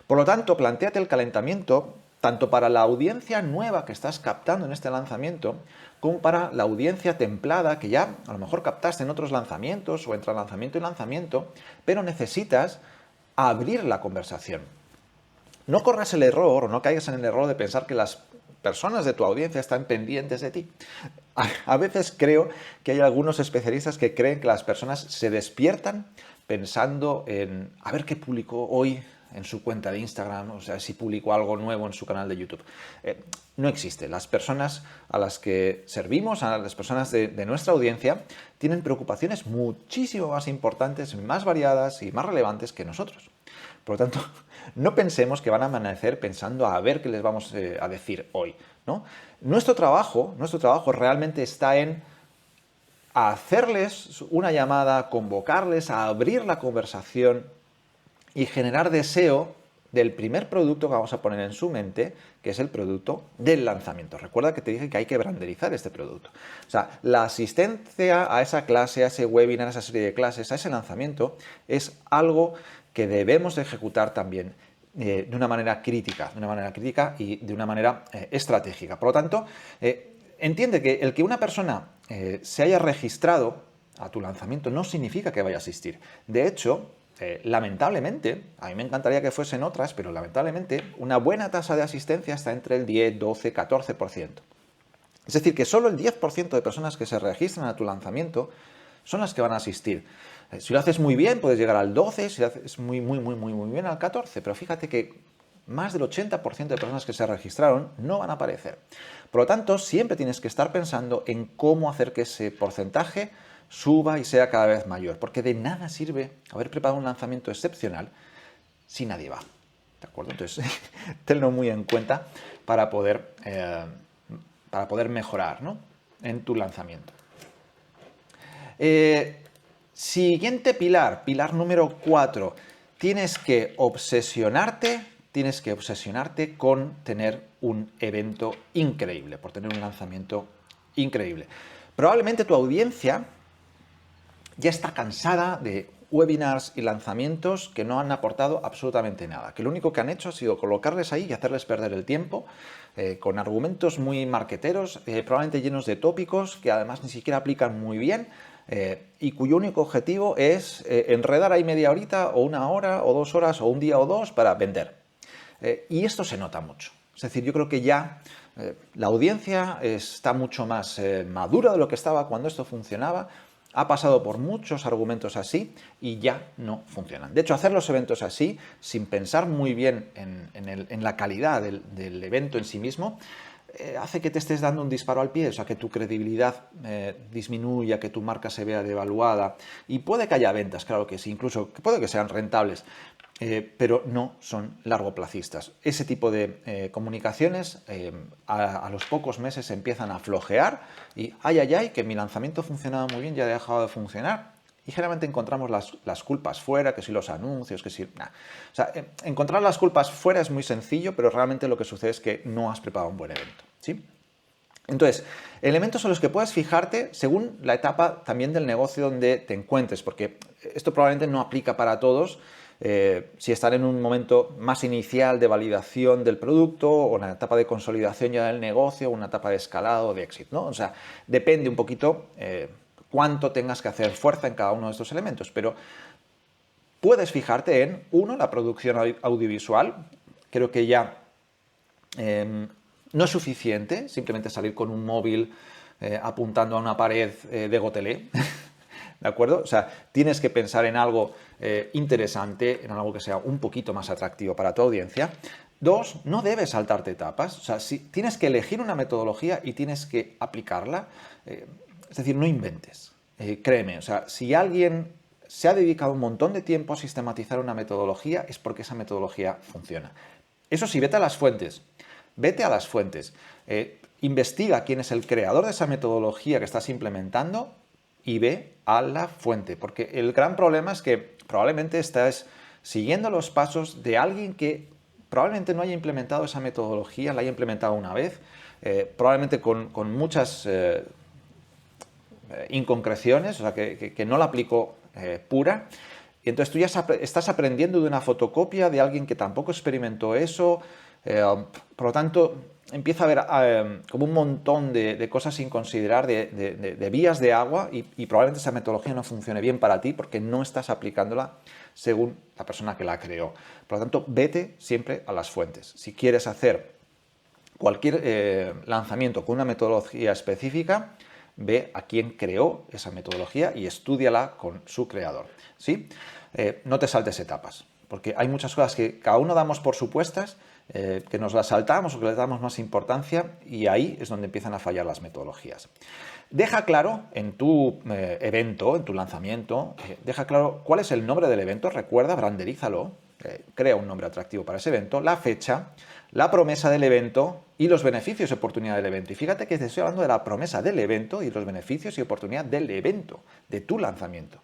Por lo tanto, plantéate el calentamiento tanto para la audiencia nueva que estás captando en este lanzamiento como para la audiencia templada que ya a lo mejor captaste en otros lanzamientos o entre lanzamiento y lanzamiento, pero necesitas abrir la conversación. No corras el error o no caigas en el error de pensar que las personas de tu audiencia están pendientes de ti. A veces creo que hay algunos especialistas que creen que las personas se despiertan pensando en a ver qué publicó hoy en su cuenta de Instagram, o sea, si publicó algo nuevo en su canal de YouTube. No existe. Las personas a las que servimos, a las personas de nuestra audiencia, tienen preocupaciones muchísimo más importantes, más variadas y más relevantes que nosotros. Por lo tanto, no pensemos que van a amanecer pensando a ver qué les vamos a decir hoy, ¿no? Nuestro trabajo realmente está en hacerles una llamada, convocarles a abrir la conversación y generar deseo del primer producto que vamos a poner en su mente, que es el producto del lanzamiento. Recuerda que te dije que hay que branderizar este producto. O sea, la asistencia a esa clase, a ese webinar, a esa serie de clases, a ese lanzamiento, es algo que debemos de ejecutar también de una manera crítica y de una manera estratégica. Por lo tanto, entiende que el que una persona se haya registrado a tu lanzamiento no significa que vaya a asistir. De hecho, lamentablemente, a mí me encantaría que fuesen otras, pero lamentablemente una buena tasa de asistencia está entre el 10, 12, 14%. Es decir, que solo el 10% de personas que se registran a tu lanzamiento son las que van a asistir. Si lo haces muy bien, puedes llegar al 12, si lo haces muy bien, al 14, pero fíjate que más del 80% de personas que se registraron no van a aparecer. Por lo tanto, siempre tienes que estar pensando en cómo hacer que ese porcentaje suba y sea cada vez mayor, porque de nada sirve haber preparado un lanzamiento excepcional si nadie va. ¿De acuerdo? Entonces, tenlo muy en cuenta para poder mejorar, ¿no?, en tu lanzamiento. Siguiente pilar, pilar número 4. Tienes que obsesionarte con tener un evento increíble, por tener un lanzamiento increíble. Probablemente tu audiencia ya está cansada de webinars y lanzamientos que no han aportado absolutamente nada, que lo único que han hecho ha sido colocarles ahí y hacerles perder el tiempo con argumentos muy marqueteros, probablemente llenos de tópicos que además ni siquiera aplican muy bien y cuyo único objetivo es enredar ahí media horita o una hora o 2 horas o un día o dos para vender. Y esto se nota mucho. Es decir, yo creo que ya la audiencia está mucho más madura de lo que estaba cuando esto funcionaba. Ha pasado por muchos argumentos así y ya no funcionan. De hecho, hacer los eventos así, sin pensar muy bien en la calidad del evento en sí mismo, hace que te estés dando un disparo al pie, o sea, que tu credibilidad disminuya, que tu marca se vea devaluada. Y puede que haya ventas, claro que sí, incluso puede que sean rentables, pero no son largoplacistas. Ese tipo de comunicaciones a los pocos meses empiezan a flojear y ay, que mi lanzamiento funcionaba muy bien, ya ha dejado de funcionar Y generalmente encontramos las culpas fuera, que si los anuncios, que si... Nah. O sea, encontrar las culpas fuera es muy sencillo, pero realmente lo que sucede es que no has preparado un buen evento, ¿sí? Entonces, elementos en los que puedes fijarte según la etapa también del negocio donde te encuentres, porque esto probablemente no aplica para todos. Si están en un momento más inicial de validación del producto o en la etapa de consolidación ya del negocio o una etapa de escalado o de éxito, ¿no? O sea, depende un poquito cuánto tengas que hacer fuerza en cada uno de estos elementos, pero puedes fijarte en, uno, la producción audiovisual. Creo que ya no es suficiente simplemente salir con un móvil apuntando a una pared de gotelé, ¿de acuerdo? O sea, tienes que pensar en algo interesante, en algo que sea un poquito más atractivo para tu audiencia. Dos, no debes saltarte etapas. O sea, si tienes que elegir una metodología y tienes que aplicarla, es decir, no inventes. Créeme, o sea, si alguien se ha dedicado un montón de tiempo a sistematizar una metodología, es porque esa metodología funciona. Eso sí, vete a las fuentes. Vete a las fuentes. Investiga quién es el creador de esa metodología que estás implementando y ve a la fuente, porque el gran problema es que probablemente estás siguiendo los pasos de alguien que probablemente no haya implementado esa metodología, la haya implementado una vez, probablemente con muchas inconcreciones, o sea, que no la aplicó pura. Y entonces tú ya estás aprendiendo de una fotocopia de alguien que tampoco experimentó eso. Por lo tanto, empieza a haber como un montón de cosas sin considerar, de vías de agua, y probablemente esa metodología no funcione bien para ti porque no estás aplicándola según la persona que la creó. Por lo tanto, vete siempre a las fuentes. Si quieres hacer cualquier lanzamiento con una metodología específica, ve a quién creó esa metodología y estúdiala con su creador, ¿sí? No te saltes etapas, porque hay muchas cosas que cada uno damos por supuestas, que nos las saltamos o que les damos más importancia, y ahí es donde empiezan a fallar las metodologías. Deja claro en tu evento, en tu lanzamiento, deja claro cuál es el nombre del evento, recuerda, branderízalo, crea un nombre atractivo para ese evento, la fecha, la promesa del evento y los beneficios y oportunidad del evento. Y fíjate que te estoy hablando de la promesa del evento y los beneficios y oportunidad del evento, de tu lanzamiento.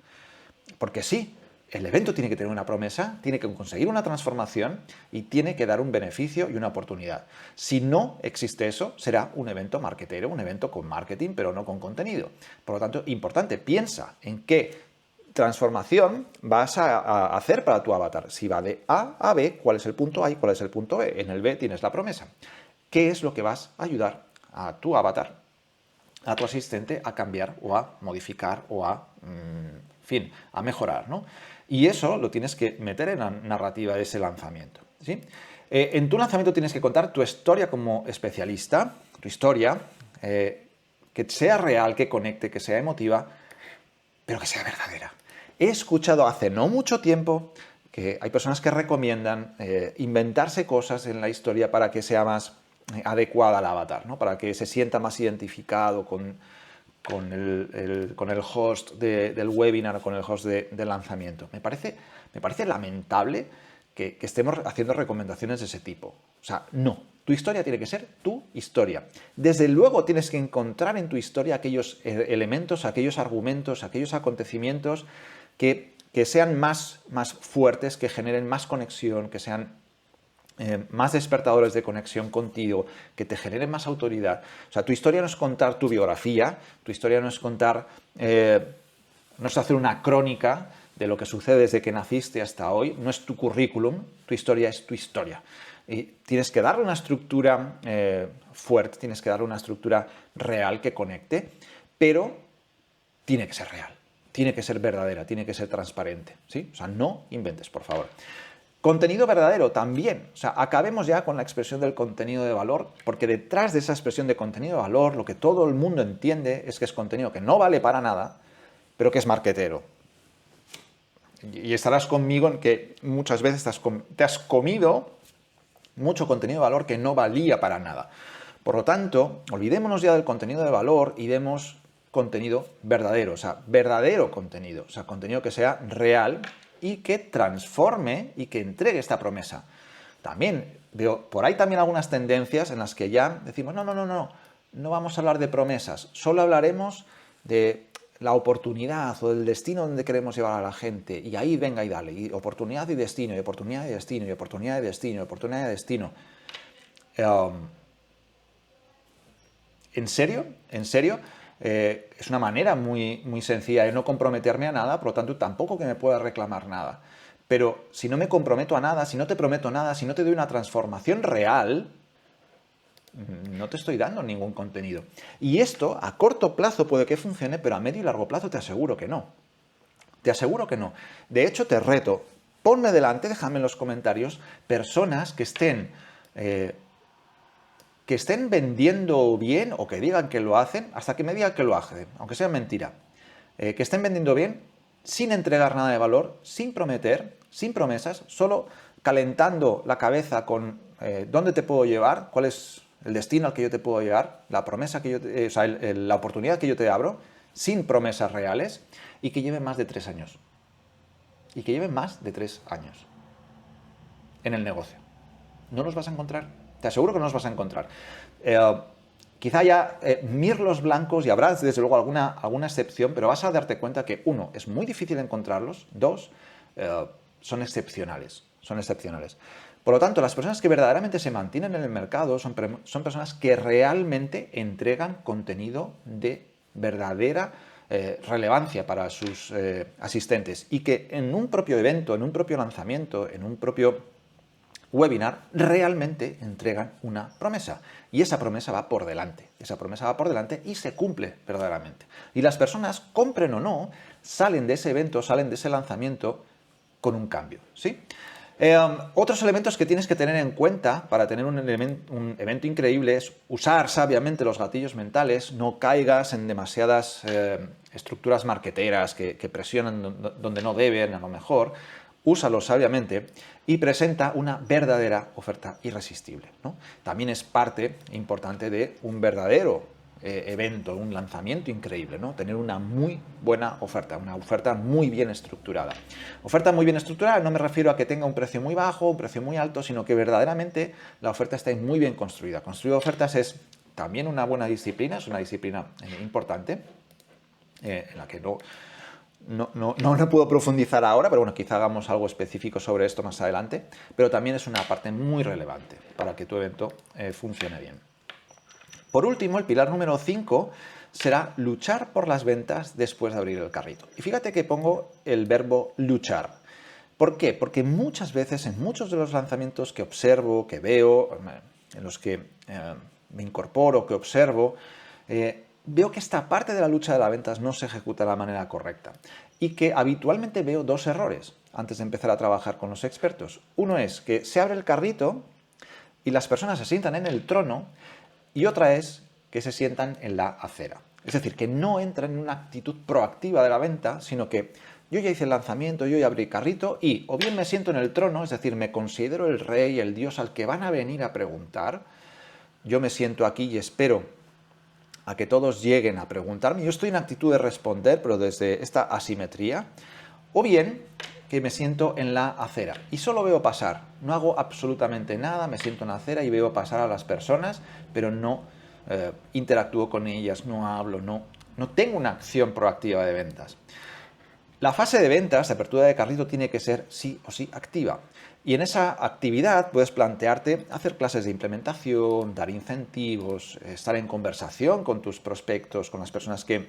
Porque sí, el evento tiene que tener una promesa, tiene que conseguir una transformación y tiene que dar un beneficio y una oportunidad. Si no existe eso, será un evento marketero, un evento con marketing, pero no con contenido. Por lo tanto, importante, piensa en qué transformación vas a hacer para tu avatar. Si va de A a B, ¿cuál es el punto A y cuál es el punto B? En el B tienes la promesa. ¿Qué es lo que vas a ayudar a tu avatar, a tu asistente, a cambiar o a modificar o a, a mejorar, ¿no? Y eso lo tienes que meter en la narrativa de ese lanzamiento, ¿sí? En tu lanzamiento tienes que contar tu historia como especialista, tu historia, que sea real, que conecte, que sea emotiva, pero que sea verdadera. He escuchado hace no mucho tiempo que hay personas que recomiendan inventarse cosas en la historia para que sea más adecuada al avatar, ¿no? Para que se sienta más identificado con el host del webinar, con el host del lanzamiento. Me parece lamentable que estemos haciendo recomendaciones de ese tipo. O sea, no. Tu historia tiene que ser tu historia. Desde luego tienes que encontrar en tu historia aquellos elementos, aquellos argumentos, aquellos acontecimientos que sean más fuertes, que generen más conexión, que sean más despertadores de conexión contigo, que te generen más autoridad. O sea, tu historia no es contar tu biografía, tu historia no es contar, no es hacer una crónica de lo que sucede desde que naciste hasta hoy, no es tu currículum, tu historia es tu historia. Y tienes que darle una estructura fuerte, tienes que darle una estructura real que conecte, pero tiene que ser real, tiene que ser verdadera, tiene que ser transparente, ¿sí? O sea, no inventes, por favor. Contenido verdadero también. O sea, acabemos ya con la expresión del contenido de valor, porque detrás de esa expresión de contenido de valor, lo que todo el mundo entiende es que es contenido que no vale para nada, pero que es marketero. Y estarás conmigo en que muchas veces te has comido mucho contenido de valor que no valía para nada. Por lo tanto, olvidémonos ya del contenido de valor y demos contenido verdadero, o sea, verdadero contenido, o sea, contenido que sea real y que transforme y que entregue esta promesa. También veo por ahí también algunas tendencias en las que ya decimos, no vamos a hablar de promesas, solo hablaremos de la oportunidad o el destino donde queremos llevar a la gente, y ahí venga y dale, y oportunidad y destino, y oportunidad y destino, y oportunidad y destino, y oportunidad y destino. ¿En serio? ¿En serio? Es una manera muy sencilla de no comprometerme a nada, por lo tanto tampoco que me pueda reclamar nada. Pero si no me comprometo a nada, si no te prometo nada, si no te doy una transformación real, no te estoy dando ningún contenido. Y esto a corto plazo puede que funcione, pero a medio y largo plazo te aseguro que no. Te aseguro que no. De hecho, te reto. Ponme delante, déjame en los comentarios, personas que estén vendiendo bien o que digan que lo hacen, hasta que me digan que lo hacen, aunque sea mentira. Que estén vendiendo bien sin entregar nada de valor, sin prometer, sin promesas, solo calentando la cabeza con dónde te puedo llevar, cuál es el destino al que yo te puedo llevar, la promesa que yo o sea, la oportunidad que yo te abro, sin promesas reales, y que lleven más de 3 años. Y que lleven más de 3 años en el negocio. No los vas a encontrar. Te aseguro que no los vas a encontrar. Quizá haya mirlos blancos y habrá desde luego alguna excepción, pero vas a darte cuenta que, uno, es muy difícil encontrarlos, dos, son excepcionales. Son excepcionales. Por lo tanto, las personas que verdaderamente se mantienen en el mercado son personas que realmente entregan contenido de verdadera relevancia para sus asistentes y que en un propio evento, en un propio lanzamiento, en un propio webinar, realmente entregan una promesa. Y esa promesa va por delante. Esa promesa va por delante y se cumple verdaderamente. Y las personas, compren o no, salen de ese evento, salen de ese lanzamiento con un cambio, ¿sí? Otros elementos que tienes que tener en cuenta para tener un evento increíble es usar sabiamente los gatillos mentales, no caigas en demasiadas estructuras marketeras que presionan donde no deben, a lo mejor. Úsalo sabiamente y presenta una verdadera oferta irresistible, ¿no? También es parte importante de un verdadero evento, un lanzamiento increíble, ¿no? Tener una muy buena oferta, una oferta muy bien estructurada. Oferta muy bien estructurada no me refiero a que tenga un precio muy bajo, un precio muy alto, sino que verdaderamente la oferta esté muy bien construida. Construir ofertas es también una buena disciplina, es una disciplina importante en la que no puedo profundizar ahora, pero bueno, quizá hagamos algo específico sobre esto más adelante, pero también es una parte muy relevante para que tu evento funcione bien. Por último, el pilar número 5 será luchar por las ventas después de abrir el carrito. Y fíjate que pongo el verbo luchar. ¿Por qué? Porque muchas veces en muchos de los lanzamientos que observo, que veo, en los que me incorporo, que observo, veo que esta parte de la lucha de las ventas no se ejecuta de la manera correcta y que habitualmente veo dos errores antes de empezar a trabajar con los expertos. Uno es que se abre el carrito y las personas se sientan en el trono, y otra es que se sientan en la acera. Es decir, que no entran en una actitud proactiva de la venta, sino que yo ya hice el lanzamiento, yo ya abrí carrito y o bien me siento en el trono, es decir, me considero el rey, el dios al que van a venir a preguntar, yo me siento aquí y espero a que todos lleguen a preguntarme, yo estoy en actitud de responder, pero desde esta asimetría, o bien que me siento en la acera y solo veo pasar, no hago absolutamente nada, me siento en la acera y veo pasar a las personas, pero no interactúo con ellas, no hablo, no tengo una acción proactiva de ventas. La fase de ventas, de apertura de carrito, tiene que ser sí o sí activa. Y en esa actividad puedes plantearte hacer clases de implementación, dar incentivos, estar en conversación con tus prospectos, con las personas que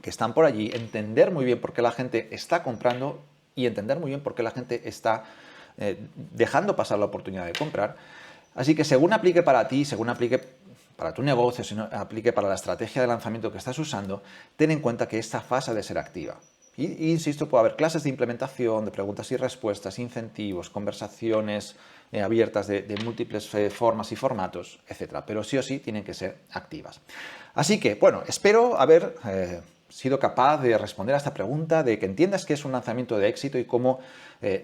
están por allí, entender muy bien por qué la gente está comprando y entender muy bien por qué la gente está dejando pasar la oportunidad de comprar. Así que según aplique para ti, según aplique para tu negocio, según aplique para la estrategia de lanzamiento que estás usando, ten en cuenta que esta fase ha de ser activa. Y insisto, puede haber clases de implementación, de preguntas y respuestas, incentivos, conversaciones abiertas de múltiples formas y formatos, etc. Pero sí o sí tienen que ser activas. Así que, bueno, espero haber sido capaz de responder a esta pregunta, de que entiendas qué es un lanzamiento de éxito y cómo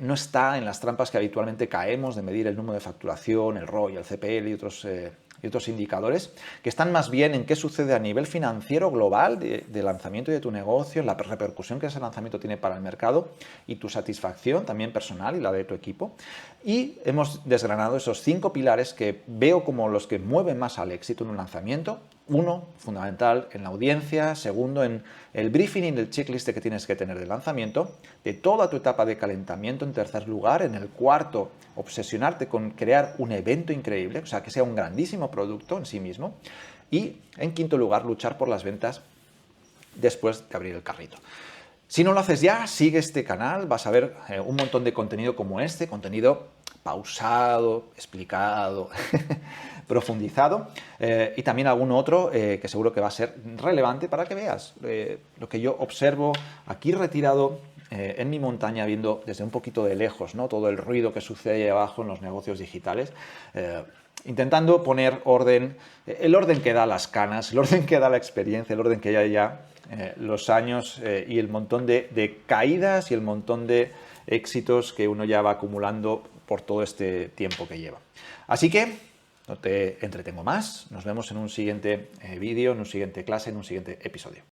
no está en las trampas que habitualmente caemos de medir el número de facturación, el ROI, el CPL y otros indicadores, que están más bien en qué sucede a nivel financiero global de lanzamiento de tu negocio, la repercusión que ese lanzamiento tiene para el mercado y tu satisfacción también personal y la de tu equipo. Y hemos desgranado esos 5 pilares que veo como los que mueven más al éxito en un lanzamiento. Uno, fundamental en la audiencia. Segundo, en el briefing y el checklist que tienes que tener de lanzamiento. De toda tu etapa de calentamiento. En tercer lugar, en el cuarto, obsesionarte con crear un evento increíble, o sea, que sea un grandísimo producto en sí mismo. Y en quinto lugar, luchar por las ventas después de abrir el carrito. Si no lo haces ya, sigue este canal, vas a ver un montón de contenido como este, contenido pausado, explicado, profundizado, y también algún otro que seguro que va a ser relevante para que veas lo que yo observo aquí retirado en mi montaña, viendo desde un poquito de lejos, ¿no? Todo el ruido que sucede ahí abajo en los negocios digitales, intentando poner orden, el orden que da las canas, el orden que da la experiencia, el orden que ya los años y el montón de caídas y el montón de éxitos que uno ya va acumulando por todo este tiempo que lleva. Así que no te entretengo más, nos vemos en un siguiente vídeo, en un siguiente clase, en un siguiente episodio.